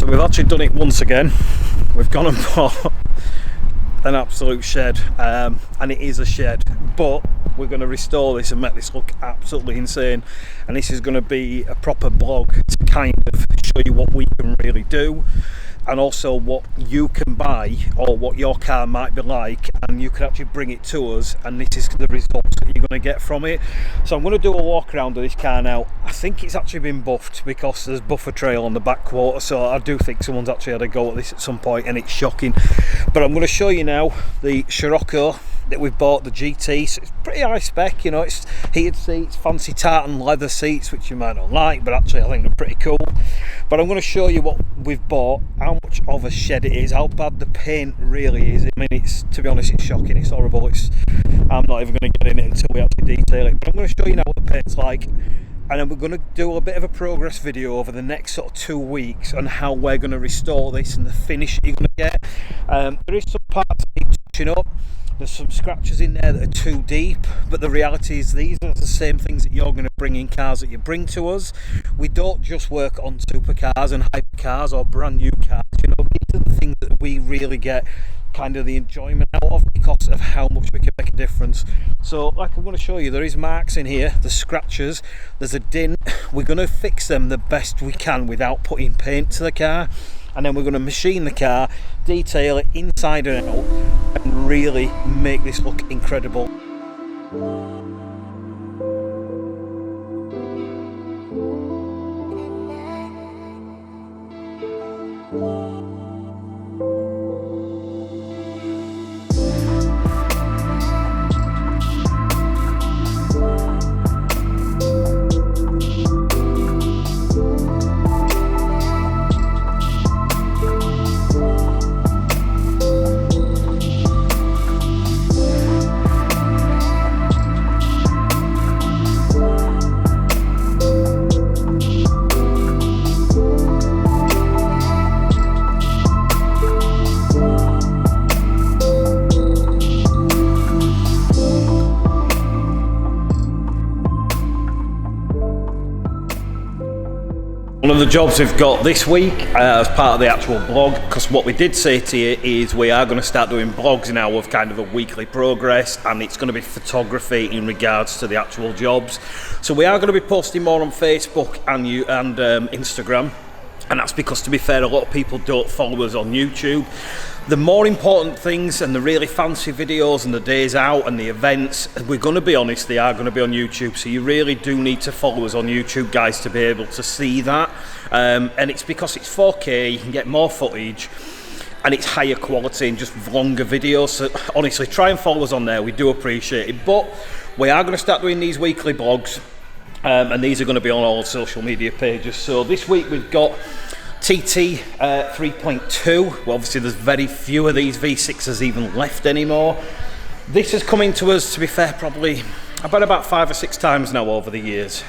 So we've actually done it once again. We've gone and bought an absolute shed, and it is a shed, but we're going to restore this and make this look absolutely insane. And this is going to be a proper blog to kind of show you what we can really do, and also what you can buy or what your car might be like, and you can actually bring it to us, and this is the results that you're going to get from it. So I'm going to do a walk around of this car now. I think it's actually been buffed because there's buffer trail on the back quarter, so I do think someone's actually had a go at this at some point, and it's shocking. But I'm going to show you now the Scirocco that we've bought, the GT. So it's pretty high spec, you know, it's heated seats, fancy tartan leather seats, which you might not like, but actually I think they're pretty cool. But I'm going to show you what we've bought, how much of a shed it is, how bad the paint really is. I mean, it's, to be honest, it's shocking, it's horrible. I'm not even going to get in it until we actually detail it, but I'm going to show you now what the paint's like, and then we're going to do a bit of a progress video over the next sort of 2 weeks on how we're going to restore this and the finish that you're going to get. There is some parts that need touching up. There's some scratches in there that are too deep, but the reality is these are the same things that you're going to bring in cars that you bring to us. We don't just work on supercars and hypercars or brand new cars, you know, these are the things that we really get kind of the enjoyment out of because of how much we can make a difference. So like I'm going to show you, there is marks in here, the scratches, there's a dint. We're going to fix them the best we can without putting paint to the car, and then we're going to machine the car, detail it inside and out, and really make this look incredible. One of the jobs we've got this week as part of the actual blog, because what we did say to you is we are going to start doing blogs now of kind of a weekly progress, and it's going to be photography in regards to the actual jobs. So we are going to be posting more on Facebook and Instagram, and that's because, to be fair, a lot of people don't follow us on YouTube. The more important things and the really fancy videos and the days out and the events, we're going to be honest, they are going to be on YouTube. So you really do need to follow us on YouTube, guys, to be able to see that. And it's because it's 4K, you can get more footage, and it's higher quality and just longer videos. So honestly, try and follow us on there, we do appreciate it. But we are going to start doing these weekly blogs, and these are going to be on all social media pages. So this week we've got TT 3.2. Well, obviously there's very few of these V6s even left anymore. This is coming to us, to be fair, probably about 5 or 6 times now over the years,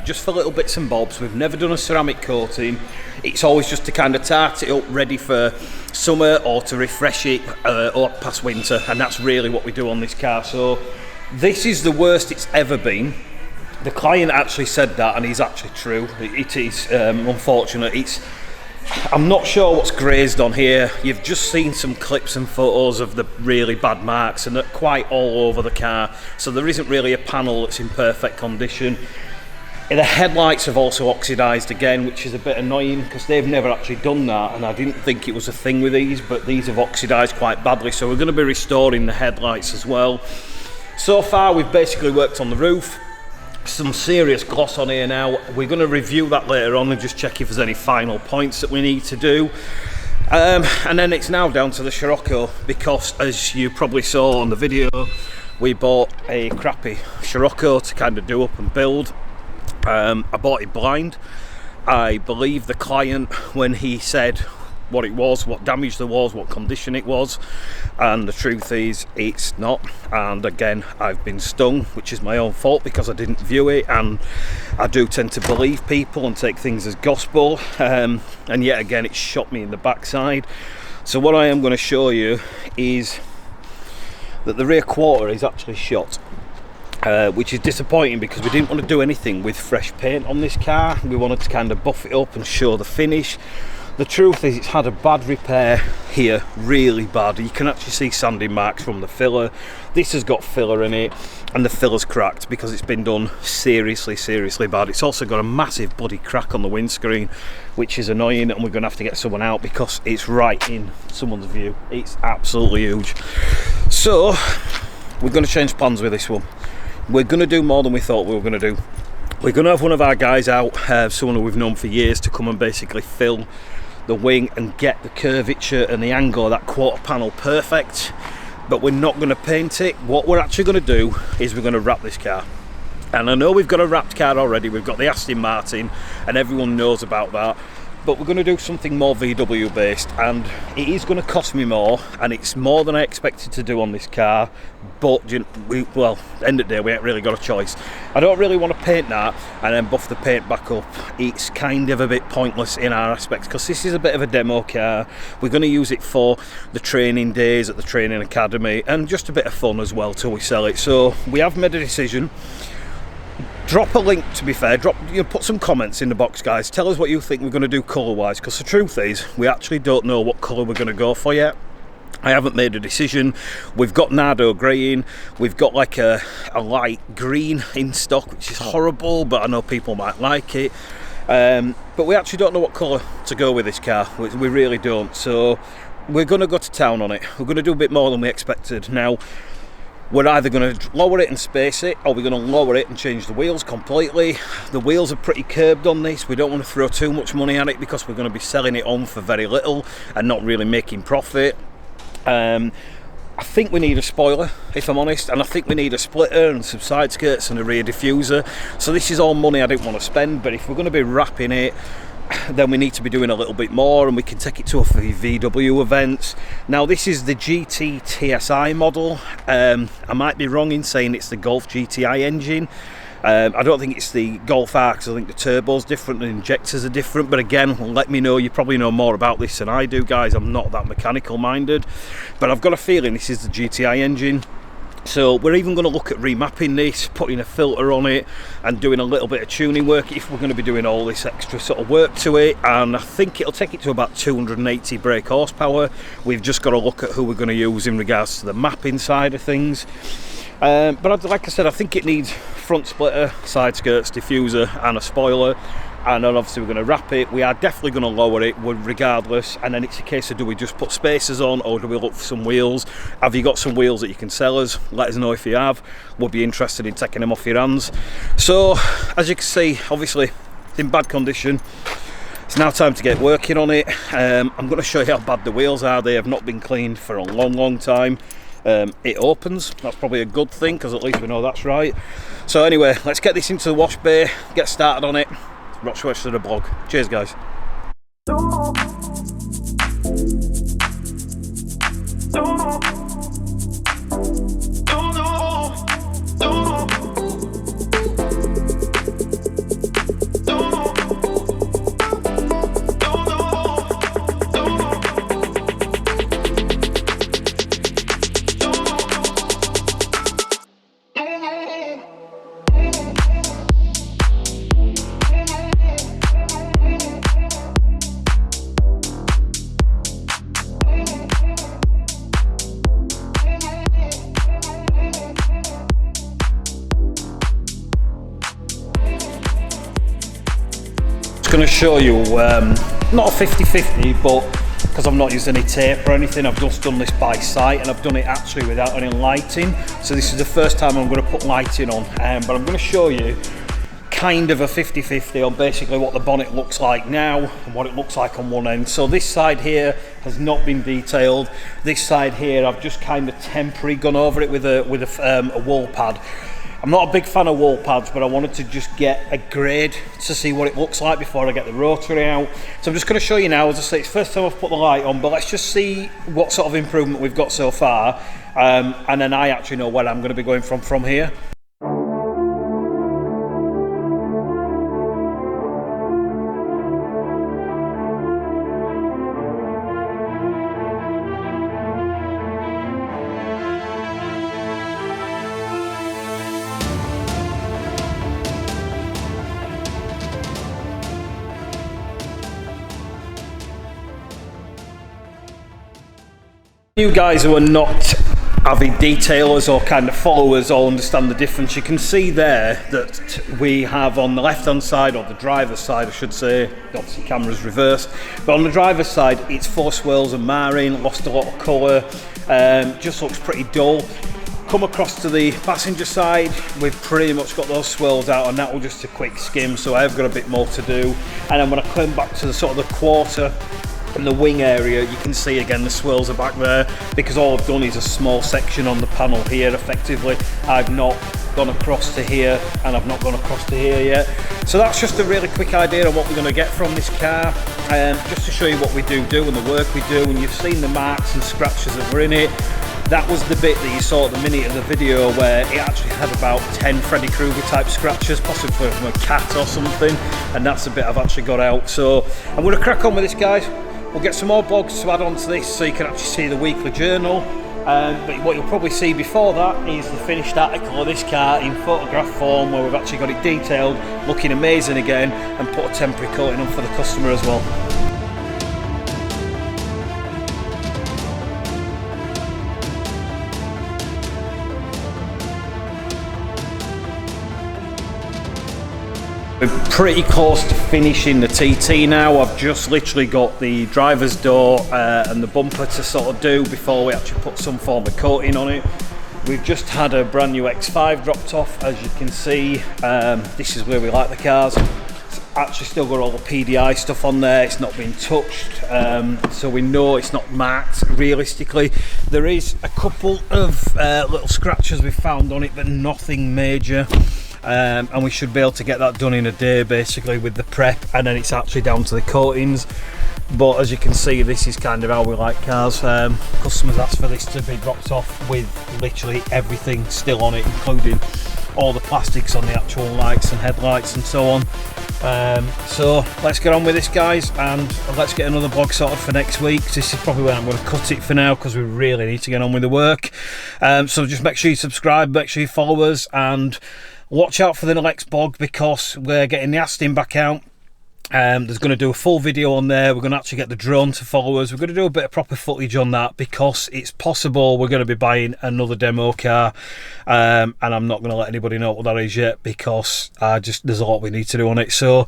just for little bits and bobs. We've never done a ceramic coating. It's always just to kind of tart it up, ready for summer or to refresh it or past winter, and that's really what we do on this car. So this is the worst it's ever been. The client actually said that, and he's actually true. It is unfortunate. I'm not sure what's grazed on here. You've just seen some clips and photos of the really bad marks, and they're quite all over the car. So there isn't really a panel that's in perfect condition. The headlights have also oxidised again, which is a bit annoying because they've never actually done that, and I didn't think it was a thing with these, but these have oxidised quite badly. So we're going to be restoring the headlights as well. So far we've basically worked on the roof. Some serious gloss on here now. We're going to review that later on and just check if there's any final points that we need to do. And then it's now down to the Scirocco, because as you probably saw on the video, we bought a crappy Scirocco to kind of do up and build. I bought it blind. I believe the client when he said what it was, what damage there was, what condition it was, and the truth is it's not. And again, I've been stung, which is my own fault because I didn't view it, and I do tend to believe people and take things as gospel, and yet again it shot me in the backside. So what I am going to show you is that the rear quarter is actually shot, which is disappointing because we didn't want to do anything with fresh paint on this car. We wanted to kind of buff it up and show the finish. The truth is it's had a bad repair here, really bad. You can actually see sanding marks from the filler. This has got filler in it and the filler's cracked because it's been done seriously bad. It's also got a massive bloody crack on the windscreen, which is annoying, and we're going to have to get someone out because it's right in someone's view. It's absolutely huge. So we're going to change plans with this one. We're going to do more than we thought we were going to do. We're going to have one of our guys out, someone who we've known for years, to come and basically fill the wing and get the curvature and the angle of that quarter panel perfect. But we're not going to paint it. What we're actually going to do is we're going to wrap this car. And I know we've got a wrapped car already. We've got the Aston Martin and everyone knows about that. But we're going to do something more VW based, and it is going to cost me more, and it's more than I expected to do on this car. But well, end of the day, we ain't really got a choice. I don't really want to paint that and then buff the paint back up. It's kind of a bit pointless in our aspects because this is a bit of a demo car. We're going to use it for the training days at the training academy and just a bit of fun as well till we sell it. So we have made a decision. Drop a link, to be fair, put some comments in the box, guys. Tell us what you think we're going to do colour wise, because the truth is we actually don't know what colour we're going to go for yet. I haven't made a decision. We've got Nardo grey in, we've got like a light green in stock, which is horrible, but I know people might like it. But we actually don't know what colour to go with this car. We really don't. So we're going to go to town on it. We're going to do a bit more than we expected. Now, we're either going to lower it and space it, or we're going to lower it and change the wheels completely. The wheels are pretty curbed on this. We don't want to throw too much money at it because we're going to be selling it on for very little and not really making profit. I think we need a spoiler, if I'm honest, and I think we need a splitter and some side skirts and a rear diffuser. So this is all money I didn't want to spend, but if we're going to be wrapping it, then we need to be doing a little bit more, and we can take it to a few VW events. Now this is the GT TSI model. I might be wrong in saying it's the Golf GTI engine. I don't think it's the Golf R, because I think the turbo's different, the injectors are different, but again, let me know. You probably know more about this than I do, guys. I'm not that mechanical minded, but I've got a feeling this is the GTI engine. So we're even going to look at remapping this, putting a filter on it and doing a little bit of tuning work if we're going to be doing all this extra sort of work to it. And I think it'll take it to about 280 brake horsepower. We've just got to look at who we're going to use in regards to the mapping side of things. But like I said, I think it needs front splitter, side skirts, diffuser and a spoiler. And then obviously we're going to wrap it. We are definitely going to lower it regardless, and then it's a case of, do we just put spacers on or do we look for some wheels? Have you got some wheels that you can sell us? Let us know if you have. We'll be interested in taking them off your hands. So as you can see, obviously it's in bad condition. It's now time to get working on it. I'm going to show you how bad the wheels are. They have not been cleaned for a long time. It opens. That's probably a good thing, because at least we know that's right. So anyway, let's get this into the wash bay, get started on it. Watch the rest of the blog. Cheers, guys. Going to show you not a 50-50, but because I've not used any tape or anything, I've just done this by sight, and I've done it actually without any lighting. So this is the first time I'm going to put lighting on, but I'm going to show you kind of a 50-50 on basically what the bonnet looks like now and what it looks like on one end. So this side here has not been detailed. This side here, I've just kind of temporarily gone over it with a wall pad. I'm not a big fan of wall pads, but I wanted to just get a grade to see what it looks like before I get the rotary out. So I'm just going to show you now. As I say, it's the first time I've put the light on, but let's just see what sort of improvement we've got so far, and then I actually know where I'm going to be going from here. You guys who are not avid detailers or kind of followers all understand the difference. You can see there that we have on the left hand side, or the driver's side I should say, obviously camera's reversed, but on the driver's side it's 4 swirls and marine, lost a lot of colour, just looks pretty dull. Come across to the passenger side, we've pretty much got those swirls out, and that was just a quick skim, so I've got a bit more to do. And then when I come back to the sort of the quarter and the wing area, you can see again the swirls are back there, because all I've done is a small section on the panel here effectively. I've not gone across to here, and I've not gone across to here yet. So that's just a really quick idea of what we're going to get from this car, just to show you what we do and the work we do. And you've seen the marks and scratches that were in it. That was the bit that you saw at the minute of the video where it actually had about 10 Freddy Krueger type scratches, possibly from a cat or something, and that's the bit I've actually got out. So I'm going to crack on with this, guys. We'll get some more blogs to add on to this so you can actually see the weekly journal. But what you'll probably see before that is the finished article of this car in photograph form, where we've actually got it detailed, looking amazing again, and put a temporary coating on for the customer as well. We're pretty close to finishing the TT now. I've just literally got the driver's door and the bumper to sort of do before we actually put some form of coating on it. We've just had a brand new X5 dropped off, as you can see. This is where we like the cars. It's actually still got all the PDI stuff on there, it's not been touched, so we know it's not marked realistically. There is a couple of little scratches we've found on it, but nothing major. And we should be able to get that done in a day basically with the prep, and then it's actually down to the coatings. But as you can see, this is kind of how we like cars. Customers asked for this to be dropped off with literally everything still on it, including all the plastics on the actual lights and headlights and so on. So let's get on with this, guys, and let's get another vlog sorted for next week. This is probably where I'm going to cut it for now, because we really need to get on with the work. So just make sure you subscribe, make sure you follow us, and watch out for the next vlog, because we're getting the Aston back out. There's going to do a full video on there. We're going to actually get the drone to follow us. We're going to do a bit of proper footage on that, because it's possible we're going to be buying another demo car, and I'm not going to let anybody know what that is yet, because there's a lot we need to do on it. So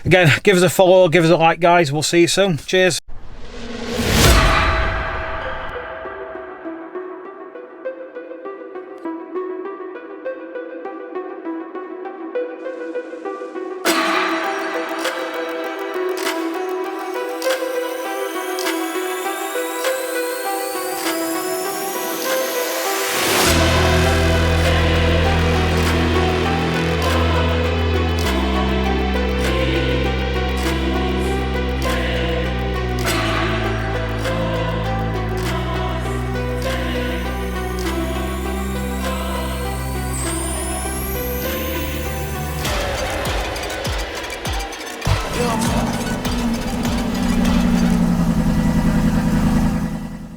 again, give us a follow, give us a like, guys. We'll see you soon. Cheers.